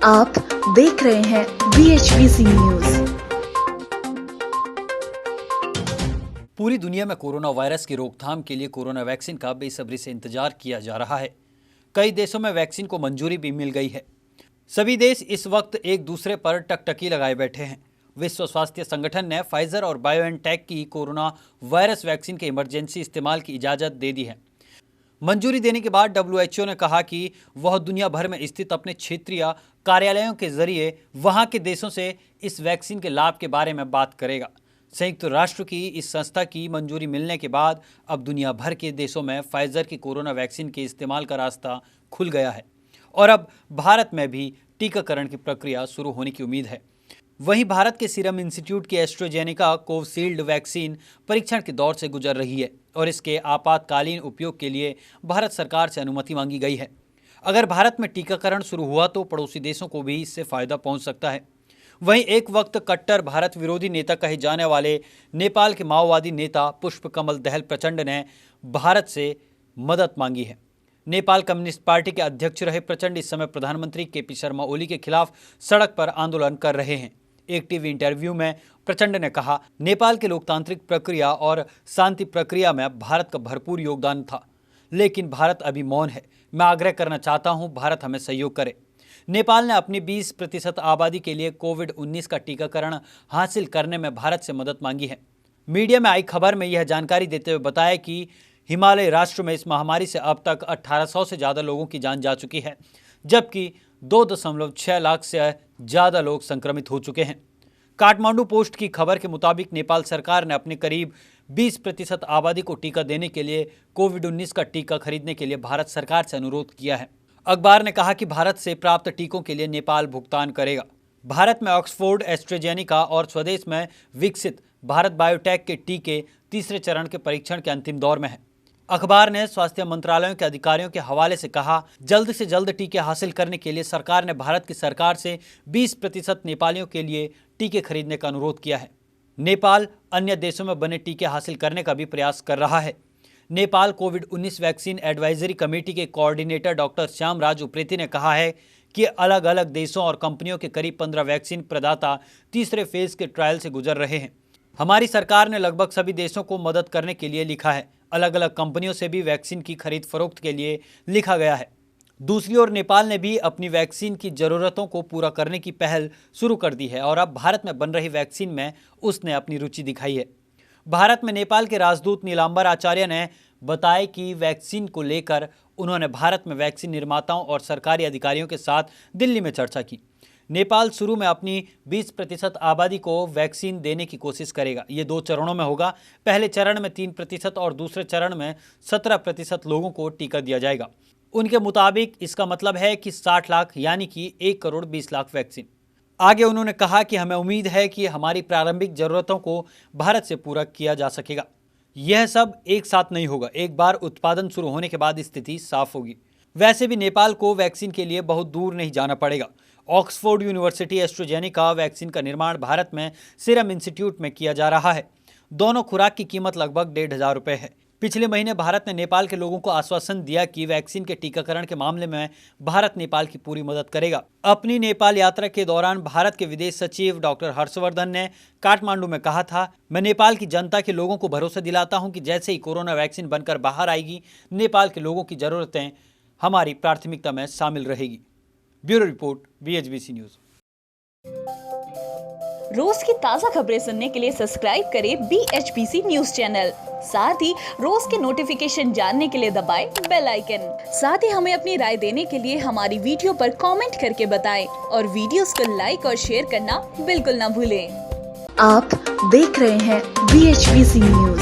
आप देख रहे हैं BHBC न्यूज। पूरी दुनिया में कोरोना वायरस की रोकथाम के लिए कोरोना वैक्सीन का बेसब्री से इंतजार किया जा रहा है। कई देशों में वैक्सीन को मंजूरी भी मिल गई है। सभी देश इस वक्त एक दूसरे पर टकटकी लगाए बैठे हैं। विश्व स्वास्थ्य संगठन ने फाइजर और बायोएनटेक की कोरोना वायरस वैक्सीन के इमरजेंसी इस्तेमाल की इजाज़त दे दी है। मंजूरी देने के बाद WHO ने कहा कि वह दुनिया भर में स्थित अपने क्षेत्रीय कार्यालयों के जरिए वहां के देशों से इस वैक्सीन के लाभ के बारे में बात करेगा। संयुक्त राष्ट्र की इस संस्था की मंजूरी मिलने के बाद अब दुनिया भर के देशों में फाइजर की कोरोना वैक्सीन के इस्तेमाल का रास्ता खुल गया है और अब भारत में भी टीकाकरण की प्रक्रिया शुरू होने की उम्मीद है। वहीं भारत के सीरम इंस्टीट्यूट की एस्ट्राजेनेका कोविशील्ड वैक्सीन परीक्षण के दौर से गुजर रही है और इसके आपातकालीन उपयोग के लिए भारत सरकार से अनुमति मांगी गई है। अगर भारत में टीकाकरण शुरू हुआ तो पड़ोसी देशों को भी इससे फायदा पहुंच सकता है। वहीं एक वक्त कट्टर भारत विरोधी नेता कहे जाने वाले नेपाल के माओवादी नेता पुष्पकमल दहल प्रचंड ने भारत से मदद मांगी है। नेपाल कम्युनिस्ट पार्टी के अध्यक्ष रहे प्रचंड इस समय प्रधानमंत्री KP शर्मा ओली के खिलाफ सड़क पर आंदोलन कर रहे हैं। एक टीवी इंटरव्यू में प्रचंड ने कहा, नेपाल के लोकतांत्रिक प्रक्रिया और शांति प्रक्रिया में भारत का भरपूर योगदान था, लेकिन भारत अभी मौन है। मैं आग्रह करना चाहता हूं, भारत हमें सहयोग करे। नेपाल ने अपनी 20% आबादी के लिए कोविड-19 का टीकाकरण हासिल करने में भारत से मदद मांगी है। मीडिया में आई खबर में यह जानकारी देते हुए बताया कि हिमालय राष्ट्र में इस महामारी से अब तक 1800 से ज़्यादा लोगों की जान जा चुकी है, जबकि 2.6 लाख से ज़्यादा लोग संक्रमित हो चुके हैं। काठमांडू पोस्ट की खबर के मुताबिक नेपाल सरकार ने अपने करीब 20% आबादी को टीका देने के लिए कोविड-19 का टीका खरीदने के लिए भारत सरकार से अनुरोध किया है। अखबार ने कहा कि भारत से प्राप्त टीकों के लिए नेपाल भुगतान करेगा। भारत में ऑक्सफोर्ड एस्ट्राजेनेका और स्वदेश में विकसित भारत बायोटेक के टीके तीसरे चरण के परीक्षण के अंतिम दौर में हैं। अखबार ने स्वास्थ्य मंत्रालयों के अधिकारियों के हवाले से कहा, जल्द से जल्द टीके हासिल करने के लिए सरकार ने भारत की सरकार से 20% नेपालियों के लिए टीके खरीदने का अनुरोध किया है। नेपाल अन्य देशों में बने टीके हासिल करने का भी प्रयास कर रहा है। नेपाल कोविड-19 वैक्सीन एडवाइजरी कमेटी के कोऑर्डिनेटर डॉक्टर श्यामराज उप्रेती ने कहा है कि अलग अलग देशों और कंपनियों के करीब 15 वैक्सीन प्रदाता तीसरे फेज के ट्रायल से गुजर रहे हैं। हमारी सरकार ने लगभग सभी देशों को मदद करने के लिए लिखा है। अलग अलग कंपनियों से भी वैक्सीन की खरीद फरोख्त के लिए लिखा गया है। दूसरी ओर नेपाल ने भी अपनी वैक्सीन की ज़रूरतों को पूरा करने की पहल शुरू कर दी है और अब भारत में बन रही वैक्सीन में उसने अपनी रुचि दिखाई है। भारत में नेपाल के राजदूत नीलांबर आचार्य ने बताया कि वैक्सीन को लेकर उन्होंने भारत में वैक्सीन निर्माताओं और सरकारी अधिकारियों के साथ दिल्ली में चर्चा की। नेपाल शुरू में अपनी 20% आबादी को वैक्सीन देने की कोशिश करेगा। ये 2 चरणों में होगा। पहले चरण में 3% और दूसरे चरण में 17% लोगों को टीका दिया जाएगा। उनके मुताबिक इसका मतलब है कि 60 लाख यानी कि 1 करोड़ 20 लाख वैक्सीन। आगे उन्होंने कहा कि हमें उम्मीद है कि हमारी प्रारंभिक जरूरतों को भारत से पूरा किया जा सकेगा। यह सब एक साथ नहीं होगा। एक बार उत्पादन शुरू होने के बाद स्थिति साफ होगी। वैसे भी नेपाल को वैक्सीन के लिए बहुत दूर नहीं जाना पड़ेगा। ऑक्सफोर्ड यूनिवर्सिटी एस्ट्राजेनेका वैक्सीन का निर्माण भारत में सीरम इंस्टीट्यूट में किया जा रहा है। दोनों खुराक की कीमत लगभग 1,500 रुपये है। पिछले महीने भारत ने नेपाल के लोगों को आश्वासन दिया कि वैक्सीन के टीकाकरण के मामले में भारत नेपाल की पूरी मदद करेगा। अपनी नेपाल यात्रा के दौरान भारत के विदेश सचिव डॉक्टर हर्षवर्धन ने काठमांडू में कहा था, मैं नेपाल की जनता के लोगों को भरोसा दिलाता हूं कि जैसे ही कोरोना वैक्सीन बनकर बाहर आएगी, नेपाल के लोगों की ज़रूरतें हमारी प्राथमिकता में शामिल रहेगी। Bureau report, BHBC news. रोज की ताज़ा खबरें सुनने के लिए सब्सक्राइब करें BHBC न्यूज चैनल। साथ ही रोज के नोटिफिकेशन जानने के लिए दबाएं बेल आइकन। साथ ही हमें अपनी राय देने के लिए हमारी वीडियो पर कमेंट करके बताएं और वीडियोस को लाइक और शेयर करना बिल्कुल ना भूलें। आप देख रहे हैं BHBC न्यूज।